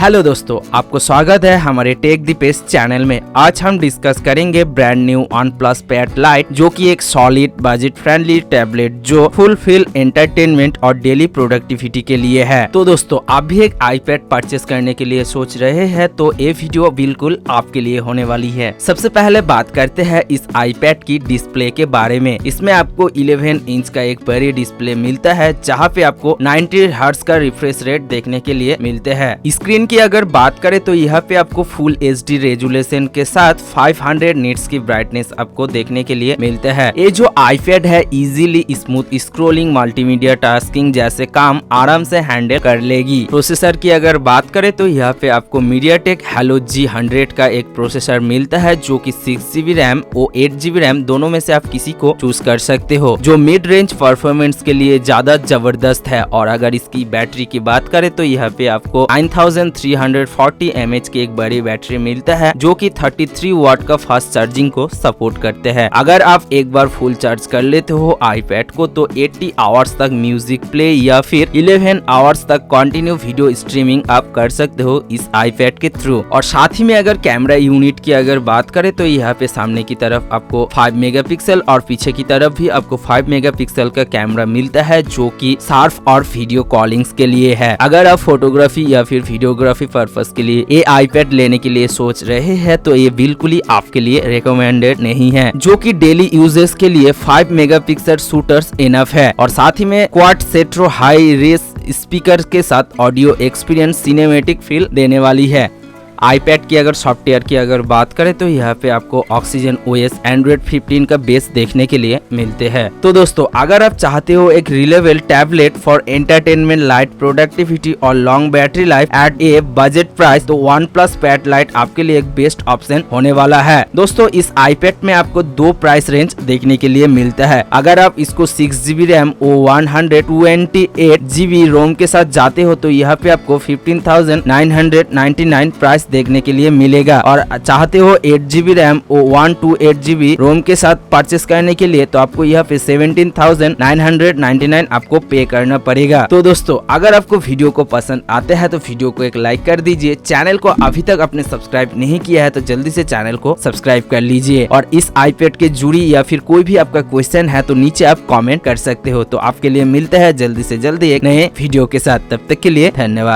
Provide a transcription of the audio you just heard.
Hello दोस्तों, आपको स्वागत है हमारे टेक द पेस चैनल में। आज हम डिस्कस करेंगे brand new OnePlus Pad Lite, जो कि एक सॉलिड बजट फ्रेंडली टैबलेट जो फुलफिल एंटरटेनमेंट और डेली प्रोडक्टिविटी के लिए है। तो दोस्तों, आप भी एक iPad परचेस करने के लिए सोच रहे हैं तो ये वीडियो बिल्कुल आपके लिए होने वाली है। सबसे पहले बात करते हैं इस iPad की डिस्प्ले के बारे में। इसमें आपको 11 इंच का एक बड़ी डिस्प्ले मिलता है, जहाँ पे आपको 90 हर्ट्ज का रिफ्रेश रेट देखने के लिए मिलते हैं। स्क्रीन की अगर बात करें तो यहाँ पे आपको फुल HD रेजुलेशन के साथ 500 निट्स की ब्राइटनेस आपको देखने के लिए मिलते हैं। ये जो iPad है easily smooth scrolling, multimedia tasking जैसे काम आराम से हैंडल कर लेगी। प्रोसेसर की अगर बात करें तो यहाँ पे आपको MediaTek Helio G100 का एक प्रोसेसर मिलता है, जो कि 6GB रैम और 8GB रैम दोनों में से आप किसी को चूज कर सकते हो, जो मिड रेंज परफॉर्मेंस के लिए ज्यादा जबरदस्त है। और अगर इसकी बैटरी की बात करें तो यहाँ पे आपको 9340 mAh की एक बड़ी बैटरी मिलता है, जो कि 33 वाट का फास्ट चार्जिंग को सपोर्ट करते हैं। अगर आप एक बार फुल चार्ज कर लेते हो iPad को तो 80 आवर्स तक म्यूजिक प्ले या फिर 11 आवर्स तक कंटिन्यू वीडियो स्ट्रीमिंग आप कर सकते हो इस iPad के थ्रू। और साथ ही में अगर कैमरा यूनिट की अगर बात करें तो यहाँ पे सामने की तरफ आपको 5 मेगापिक्सल और पीछे की तरफ भी आपको 5 मेगापिक्सल का कैमरा मिलता है, जो कि शार्प और वीडियो कॉलिंग्स के लिए है। अगर आप फोटोग्राफी या फिर वीडियोग्राफी पर्पस के लिए ये iPad लेने के लिए सोच रहे हैं तो ये बिल्कुल ही आपके लिए रिकमेंडेड नहीं है, जो कि डेली यूजेस के लिए 5 मेगापिक्सल शूटर्स इनफ है। और साथ ही में क्वाड सेट्रो हाई रेस स्पीकर के साथ ऑडियो एक्सपीरियंस सिनेमैटिक फील देने वाली है। iPad की अगर सॉफ्टवेयर की अगर बात करें तो यहाँ पे आपको Oxygen OS Android 15 का बेस देखने के लिए मिलते हैं। तो दोस्तों, अगर आप चाहते हो एक reliable tablet for entertainment, light productivity और long battery life at a budget price, तो OnePlus Pad Lite आपके लिए एक बेस्ट ऑप्शन होने वाला है। दोस्तों, इस iPad में आपको दो प्राइस रेंज देखने के लिए मिलता है। अगर आप इसको 6GB रैम और 128GB रोम के साथ जाते हो तो यहाँ पे आपको 15,999 प्राइस देखने के लिए मिलेगा। और चाहते हो 8GB रैम और 128GB रोम के साथ परचेस करने के लिए तो आपको यहाँ पे 17,999 आपको पे करना पड़ेगा। तो दोस्तों, अगर आपको वीडियो को पसंद आते हैं तो वीडियो को एक लाइक कर दीजिए। चैनल को अभी तक आपने सब्सक्राइब नहीं किया है तो जल्दी से चैनल को सब्सक्राइब कर लीजिए। और इस iPad के जुड़ी या फिर कोई भी आपका क्वेश्चन है तो नीचे आप कॉमेंट कर सकते हो। तो आपके लिए मिलते हैं जल्दी से जल्दी एक नए वीडियो के साथ। तब तक के लिए धन्यवाद।